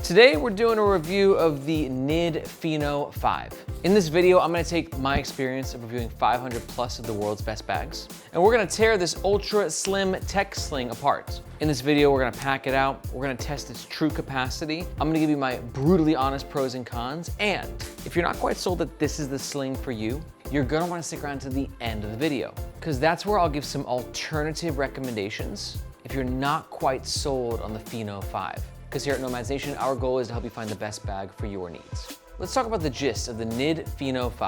Today we're doing a review of the NIID Fino V. In this video, I'm gonna take my experience of reviewing 500 plus of the world's best bags, and we're gonna tear this ultra slim tech sling apart. In this video, we're gonna pack it out, we're gonna test its true capacity, I'm gonna give you my brutally honest pros and cons, and if you're not quite sold that this is the sling for you, you're gonna wanna stick around to the end of the video, because that's where I'll give some alternative recommendations if you're not quite sold on the Fino V. Because here at Nomads Nation, our goal is to help you find the best bag for your needs. Let's talk about the gist of the NIID Fino V.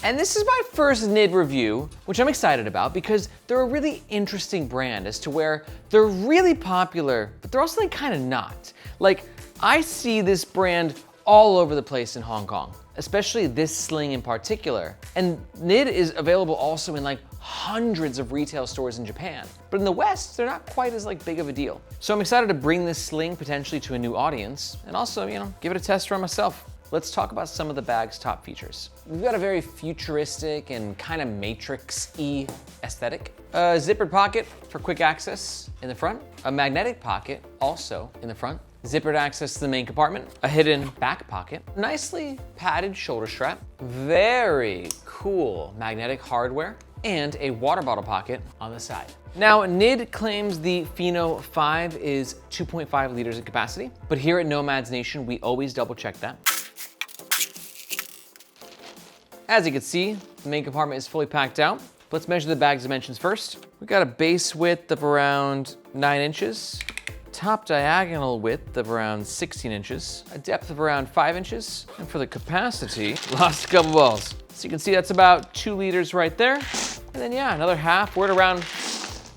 And this is my first NIID review, which I'm excited about because they're a really interesting brand as to where they're really popular, but they're also like kind of not. Like, I see this brand all over the place in Hong Kong, especially this sling in particular. And NIID is available also in like hundreds of retail stores in Japan. But in the West, they're not quite as like big of a deal. So I'm excited to bring this sling potentially to a new audience and also, give it a test run myself. Let's talk about some of the bag's top features. We've got a very futuristic and kind of Matrix-y aesthetic. A zippered pocket for quick access in the front. A magnetic pocket also in the front. Zippered access to the main compartment. A hidden back pocket. Nicely padded shoulder strap. Very cool magnetic hardware. And a water bottle pocket on the side. Now, NIID claims the Fino V is 2.5 liters in capacity, but here at Nomads Nation, we always double check that. As you can see, the main compartment is fully packed out. Let's measure the bag's dimensions first. We've got a base width of around 9 inches, top diagonal width of around 16 inches, a depth of around 5 inches, and for the capacity, lost a couple balls. So you can see that's about 2 liters right there. And then yeah, another half, we're at around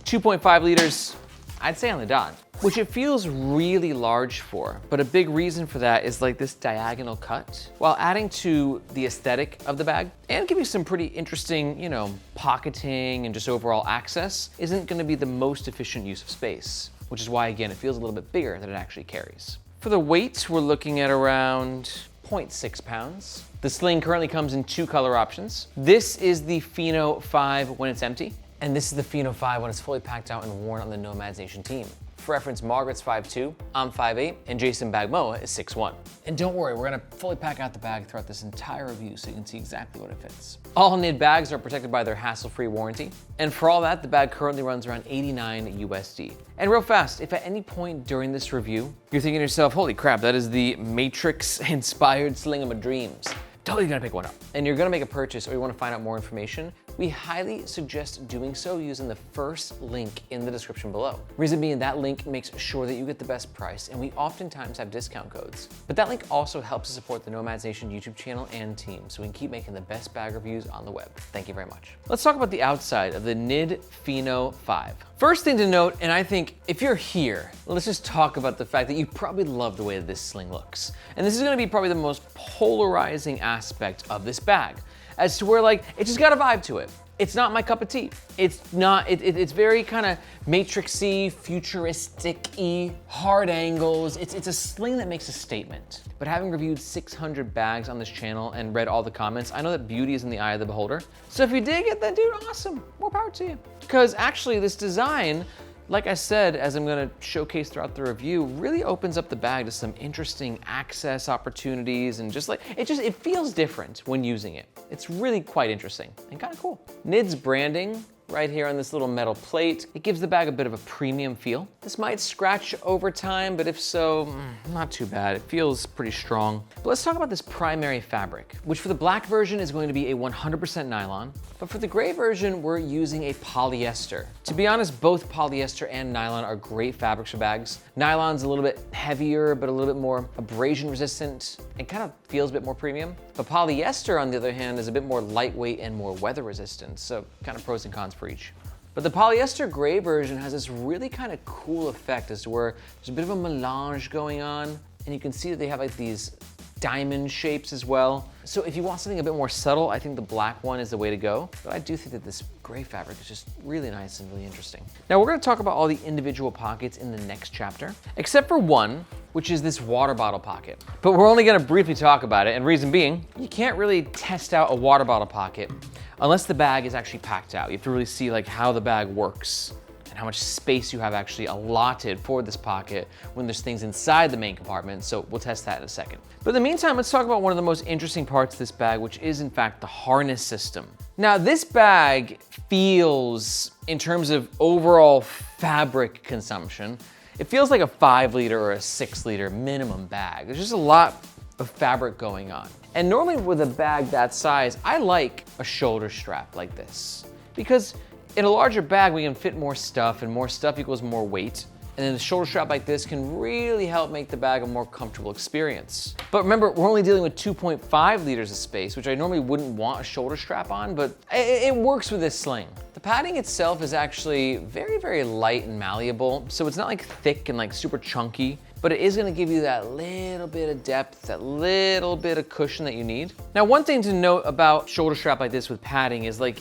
2.5 liters, I'd say on the dot, which it feels really large for. But a big reason for that is like this diagonal cut, while adding to the aesthetic of the bag and giving some pretty interesting, pocketing and just overall access, isn't gonna be the most efficient use of space, which is why, again, it feels a little bit bigger than it actually carries. For the weight, we're looking at around 0.6 pounds. The sling currently comes in 2 color options. This is the Fino V when it's empty, and this is the Fino V when it's fully packed out and worn on the Nomads Nation team. For reference, Margaret's 5'2", I'm 5'8", and Jason Bagmoa is 6'1". And don't worry, we're gonna fully pack out the bag throughout this entire review so you can see exactly what it fits. All NIID bags are protected by their hassle-free warranty. And for all that, the bag currently runs around 89 USD. And real fast, if at any point during this review, you're thinking to yourself, holy crap, that is the Matrix-inspired sling of my dreams, totally gonna pick one up. And you're gonna make a purchase or you wanna find out more information, we highly suggest doing so using the first link in the description below. Reason being, that link makes sure that you get the best price, and we oftentimes have discount codes. But that link also helps to support the Nomads Nation YouTube channel and team, so we can keep making the best bag reviews on the web. Thank you very much. Let's talk about the outside of the NIID Fino V. First thing to note, and I think if you're here, let's just talk about the fact that you probably love the way that this sling looks. And this is gonna be probably the most polarizing aspect of this bag, as to where it just got a vibe to it. It's not my cup of tea. It's not, it's very kind of matrixy, futuristic-y, hard angles. It's a sling that makes a statement. But having reviewed 600 bags on this channel and read all the comments, I know that beauty is in the eye of the beholder. So if you dig it, then dude, awesome, more power to you. Because actually this design, like I said, as I'm gonna showcase throughout the review, really opens up the bag to some interesting access opportunities and it feels different when using it. It's really quite interesting and kind of cool. NIID's branding right here on this little metal plate, it gives the bag a bit of a premium feel. This might scratch over time, but if so, not too bad. It feels pretty strong. But let's talk about this primary fabric, which for the black version is going to be a 100% nylon, but for the gray version, we're using a polyester. To be honest, both polyester and nylon are great fabrics for bags. Nylon's a little bit heavier, but a little bit more abrasion resistant and kind of feels a bit more premium. But polyester, on the other hand, is a bit more lightweight and more weather resistant, so kind of pros and cons for each. But the polyester gray version has this really kind of cool effect as to where there's a bit of a melange going on, and you can see that they have like these diamond shapes as well. So if you want something a bit more subtle, I think the black one is the way to go. But I do think that this gray fabric is just really nice and really interesting. Now we're gonna talk about all the individual pockets in the next chapter, except for one, which is this water bottle pocket. But we're only gonna briefly talk about it, and reason being, you can't really test out a water bottle pocket unless the bag is actually packed out. You have to really see how the bag works and how much space you have actually allotted for this pocket when there's things inside the main compartment, so we'll test that in a second. But in the meantime, let's talk about one of the most interesting parts of this bag, which is in fact the harness system. Now this bag feels, in terms of overall fabric consumption, it feels like a 5-liter or a 6-liter minimum bag. There's just a lot of fabric going on. And normally with a bag that size, I like a shoulder strap like this, because in a larger bag, we can fit more stuff, and more stuff equals more weight. And then a shoulder strap like this can really help make the bag a more comfortable experience. But remember, we're only dealing with 2.5 liters of space, which I normally wouldn't want a shoulder strap on, but it works with this sling. The padding itself is actually very, very light and malleable, so it's not like thick and like super chunky, but it is gonna give you that little bit of depth, that little bit of cushion that you need. Now, one thing to note about shoulder strap like this with padding is like,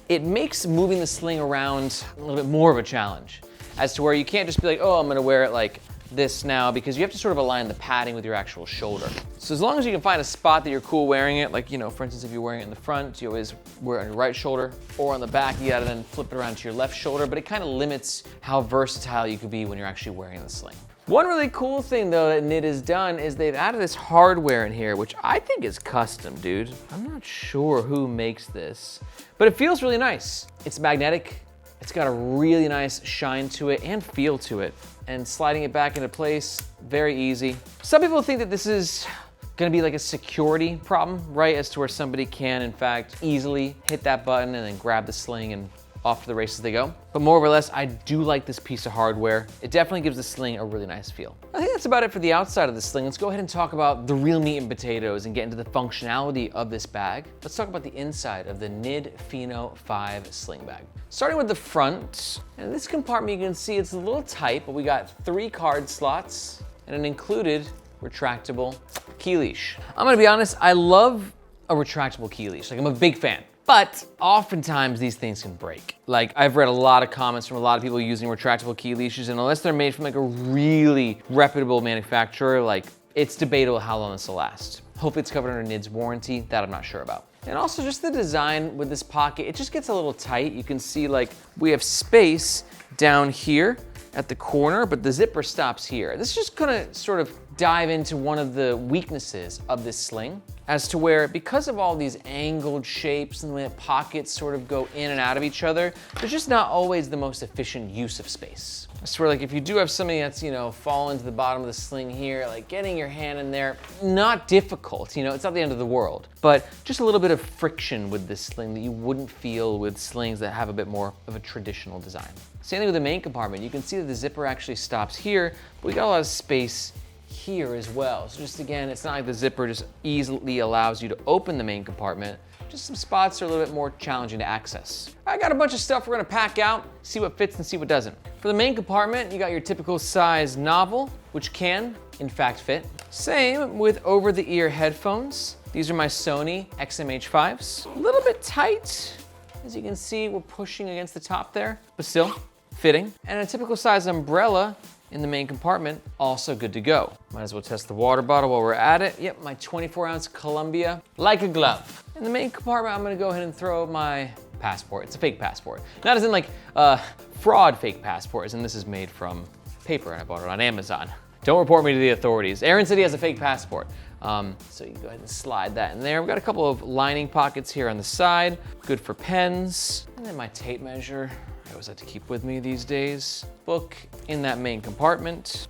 it makes moving the sling around a little bit more of a challenge, as to where you can't just be like, oh, I'm gonna wear it like this now, because you have to sort of align the padding with your actual shoulder. So as long as you can find a spot that you're cool wearing it, like, you know, for instance, if you're wearing it in the front, you always wear it on your right shoulder, or on the back, you gotta then flip it around to your left shoulder, but it kind of limits how versatile you could be when you're actually wearing the sling. One really cool thing though that NIID has done is they've added this hardware in here, which I think is custom, dude. I'm not sure who makes this, but it feels really nice. It's magnetic. It's got a really nice shine to it and feel to it. And sliding it back into place, very easy. Some people think that this is gonna be like a security problem, right? As to where somebody can, in fact, easily hit that button and then grab the sling and off to the races they go. But more or less, I do like this piece of hardware. It definitely gives the sling a really nice feel. I think that's about it for the outside of the sling. Let's go ahead and talk about the real meat and potatoes and get into the functionality of this bag. Let's talk about the inside of the NIID Fino V sling bag. Starting with the front, and this compartment you can see it's a little tight, but we got 3 card slots and an included retractable key leash. I'm gonna be honest, I love a retractable key leash. Like, I'm a big fan. But oftentimes these things can break. Like, I've read a lot of comments from a lot of people using retractable key leashes, and unless they're made from like a really reputable manufacturer, like, it's debatable how long this will last. Hopefully it's covered under NIID's warranty, that I'm not sure about. And also just the design with this pocket, it just gets a little tight. You can see like we have space down here at the corner, but the zipper stops here. This is just gonna sort of dive into one of the weaknesses of this sling, as to where, because of all these angled shapes and the way that pockets sort of go in and out of each other, there's just not always the most efficient use of space. I swear, like, if you do have something that's, you know, fallen to the bottom of the sling here, like getting your hand in there, not difficult, you know, it's not the end of the world, but just a little bit of friction with this sling that you wouldn't feel with slings that have a bit more of a traditional design. Same thing with the main compartment. You can see that the zipper actually stops here, but we got a lot of space here as well. So just again, it's not like the zipper just easily allows you to open the main compartment. Just some spots are a little bit more challenging to access. I got a bunch of stuff we're gonna pack out, see what fits and see what doesn't. For the main compartment, you got your typical size novel, which can, in fact, fit. Same with over-the-ear headphones. These are my Sony XM-H5s. A little bit tight. As you can see, we're pushing against the top there, but still fitting. And a typical size umbrella in the main compartment, also good to go. Might as well test the water bottle while we're at it. Yep, my 24-ounce Columbia, like a glove. In the main compartment, I'm gonna go ahead and throw my passport. It's a fake passport. Not as in like fraud fake passport, as in this is made from paper and I bought it on Amazon. Don't report me to the authorities. Aaron said he has a fake passport. So you can go ahead and slide that in there. We've got a couple of lining pockets here on the side, good for pens. And then my tape measure, I always like to keep with me these days. Book in that main compartment.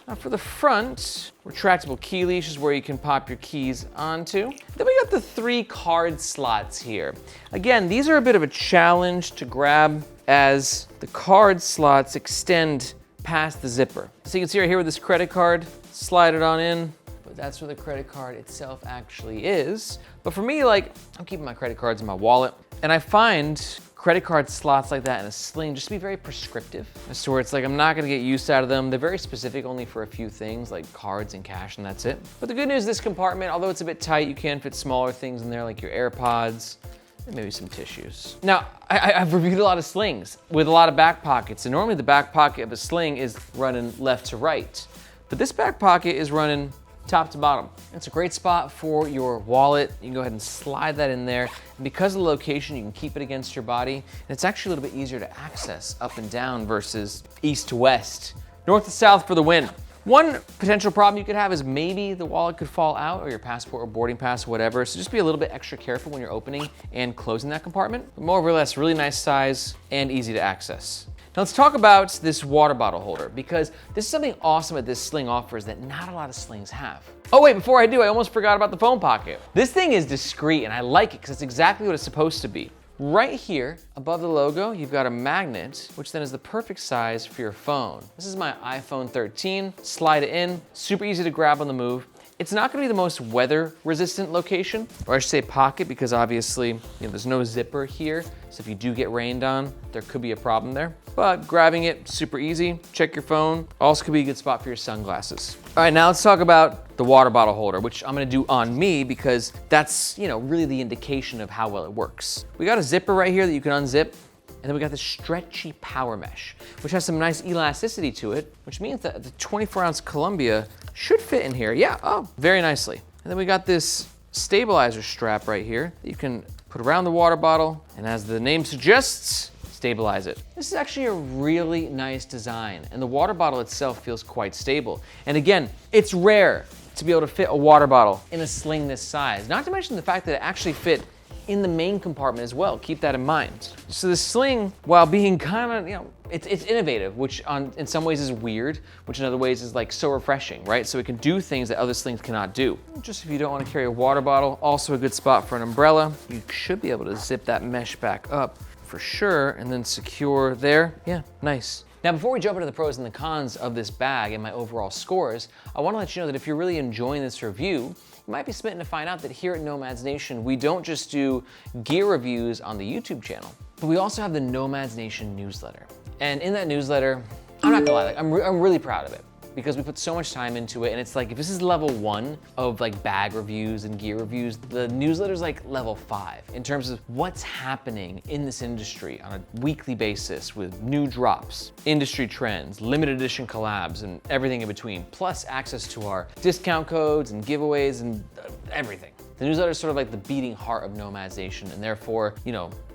Now for the front, retractable key leash is where you can pop your keys onto. Then we got the 3 card slots here. Again, these are a bit of a challenge to grab as the card slots extend past the zipper. So you can see right here with this credit card, slide it on in, but that's where the credit card itself actually is. But for me, like, I'm keeping my credit cards in my wallet, and I find credit card slots like that in a sling just to be very prescriptive, as to where it's like I'm not gonna get use out of them. They're very specific only for a few things like cards and cash, and that's it. But the good news, this compartment, although it's a bit tight, you can fit smaller things in there like your AirPods and maybe some tissues. Now, I've reviewed a lot of slings with a lot of back pockets, and normally the back pocket of a sling is running left to right. But this back pocket is running top to bottom. It's a great spot for your wallet. You can go ahead and slide that in there. And because of the location, you can keep it against your body. And it's actually a little bit easier to access up and down versus east to west. North to south for the win. One potential problem you could have is maybe the wallet could fall out, or your passport or boarding pass, whatever. So just be a little bit extra careful when you're opening and closing that compartment. But more or less, really nice size and easy to access. Now let's talk about this water bottle holder, because this is something awesome that this Sling offers that not a lot of Slings have. Oh wait, before I do, I almost forgot about the phone pocket. This thing is discreet and I like it because it's exactly what it's supposed to be. Right here, above the logo, you've got a magnet, which then is the perfect size for your phone. This is my iPhone 13, slide it in, super easy to grab on the move. It's not gonna be the most weather resistant location, or I should say pocket, because obviously, there's no zipper here. So if you do get rained on, there could be a problem there. But grabbing it, super easy. Check your phone. Also could be a good spot for your sunglasses. All right, now let's talk about the water bottle holder, which I'm gonna do on me because that's, really the indication of how well it works. We got a zipper right here that you can unzip. And then we got this stretchy power mesh, which has some nice elasticity to it, which means that the 24-ounce Columbia should fit in here. Yeah, oh, very nicely. And then we got this stabilizer strap right here that you can put around the water bottle, and as the name suggests, stabilize it. This is actually a really nice design, and the water bottle itself feels quite stable. And again, it's rare to be able to fit a water bottle in a Sling this size, not to mention the fact that it actually fit in the main compartment as well. Keep that in mind. So the Sling, while being kind of, it's innovative, which in some ways is weird, which in other ways is like so refreshing, right? So it can do things that other Slings cannot do. Just if you don't want to carry a water bottle, also a good spot for an umbrella. You should be able to zip that mesh back up for sure, and then secure there. Yeah, nice. Now, before we jump into the pros and the cons of this bag and my overall scores, I want to let you know that if you're really enjoying this review, you might be smitten to find out that here at Nomads Nation, we don't just do gear reviews on the YouTube channel, but we also have the Nomads Nation newsletter. And in that newsletter, I'm not gonna lie, I'm really proud of it because we put so much time into it. And it's like, if this is level 1 of like bag reviews and gear reviews, the newsletter is like level 5 in terms of what's happening in this industry on a weekly basis with new drops, industry trends, limited edition collabs, and everything in between, plus access to our discount codes and giveaways and everything. The newsletter is sort of like the beating heart of Nomads Nation, and therefore,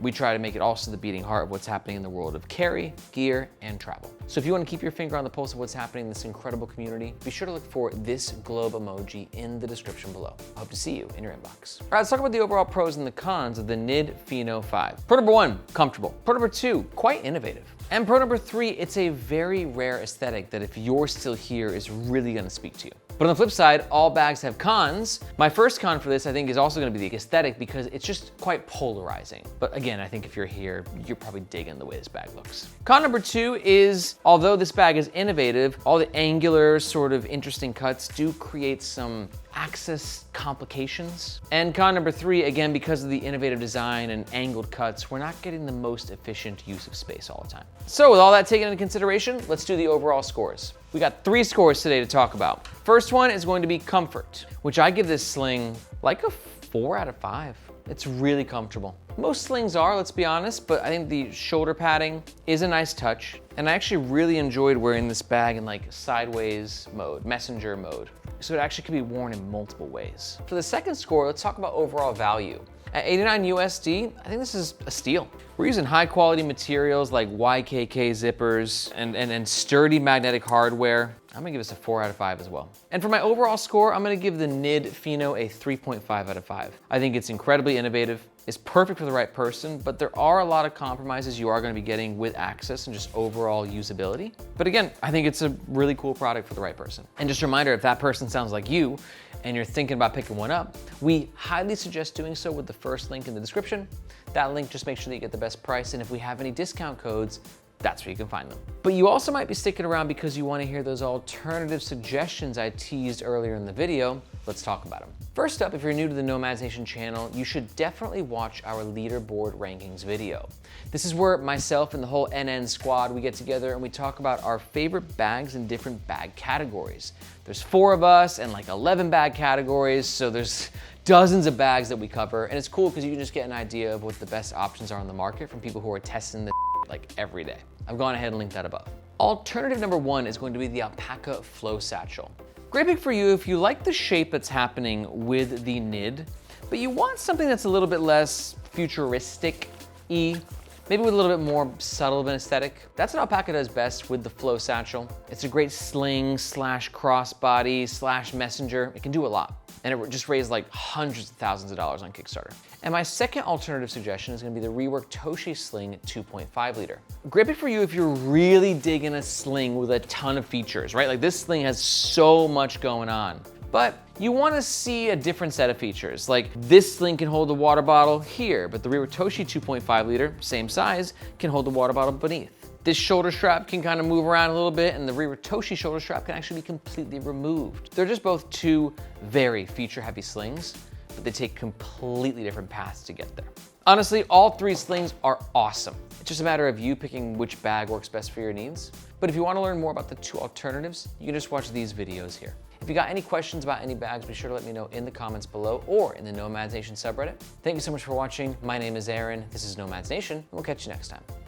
we try to make it also the beating heart of what's happening in the world of carry, gear, and travel. So if you want to keep your finger on the pulse of what's happening in this incredible community, be sure to look for this globe emoji in the description below. I hope to see you in your inbox. All right, let's talk about the overall pros and the cons of the NIID Fino V. Pro number 1, comfortable. Pro number 2, quite innovative. And pro number 3, it's a very rare aesthetic that if you're still here is really gonna speak to you. But on the flip side, all bags have cons. My first con for this, I think, is also gonna be the aesthetic because it's just quite polarizing. But again, I think if you're here, you're probably digging the way this bag looks. Con number 2 is, although this bag is innovative, all the angular sort of interesting cuts do create some access complications. And con number 3, again, because of the innovative design and angled cuts, we're not getting the most efficient use of space all the time. So with all that taken into consideration, let's do the overall scores. We got 3 scores today to talk about. First one is going to be comfort, which I give this Sling like a 4 out of 5. It's really comfortable. Most Slings are, let's be honest, but I think the shoulder padding is a nice touch. And I actually really enjoyed wearing this bag in like sideways mode, messenger mode. So it actually could be worn in multiple ways. For the second score, let's talk about overall value. At 89 USD, I think this is a steal. We're using high quality materials like YKK zippers and sturdy magnetic hardware. I'm gonna give this a 4 out of 5 as well. And for my overall score, I'm gonna give the NIID Fino a 3.5 out of 5. I think it's incredibly innovative. It's perfect for the right person, but there are a lot of compromises you are gonna be getting with access and just overall usability. But again, I think it's a really cool product for the right person. And just a reminder, if that person sounds like you and you're thinking about picking one up, we highly suggest doing so with the first link in the description. That link just makes sure that you get the best price, and if we have any discount codes, that's where you can find them. But you also might be sticking around because you want to hear those alternative suggestions I teased earlier in the video. Let's talk about them. First up, if you're new to the Nomads Nation channel, you should definitely watch our leaderboard rankings video. This is where myself and the whole NN squad, we get together and we talk about our favorite bags in different bag categories. There's 4 of us and like 11 bag categories, so there's dozens of bags that we cover, and it's cool because you can just get an idea of what the best options are on the market from people who are testing the like every day. I've gone ahead and linked that above. Alternative number 1 is going to be the Alpaka Flow Satchel. Great pick for you if you like the shape that's happening with the NIID, but you want something that's a little bit less futuristic-y, maybe with a little bit more subtle of an aesthetic. That's what Alpaka does best with the Flow Satchel. It's a great sling slash crossbody slash messenger. It can do a lot. And it just raised like hundreds of thousands of dollars on Kickstarter. And my second alternative suggestion is gonna be the Rework Toshi Sling 2.5 liter. Great pick for you if you're really digging a sling with a ton of features, right? Like this sling has so much going on. But you wanna see a different set of features. Like this sling can hold the water bottle here, but the Rework Toshi 2.5 liter, same size, can hold the water bottle beneath. This shoulder strap can kind of move around a little bit, and the Rework Toshi shoulder strap can actually be completely removed. They're just both two very feature-heavy slings, but they take completely different paths to get there. Honestly, all three slings are awesome. It's just a matter of you picking which bag works best for your needs. But if you want to learn more about the two alternatives, you can just watch these videos here. If you got any questions about any bags, be sure to let me know in the comments below or in the Nomads Nation subreddit. Thank you so much for watching. My name is Aaron. This is Nomads Nation, and we'll catch you next time.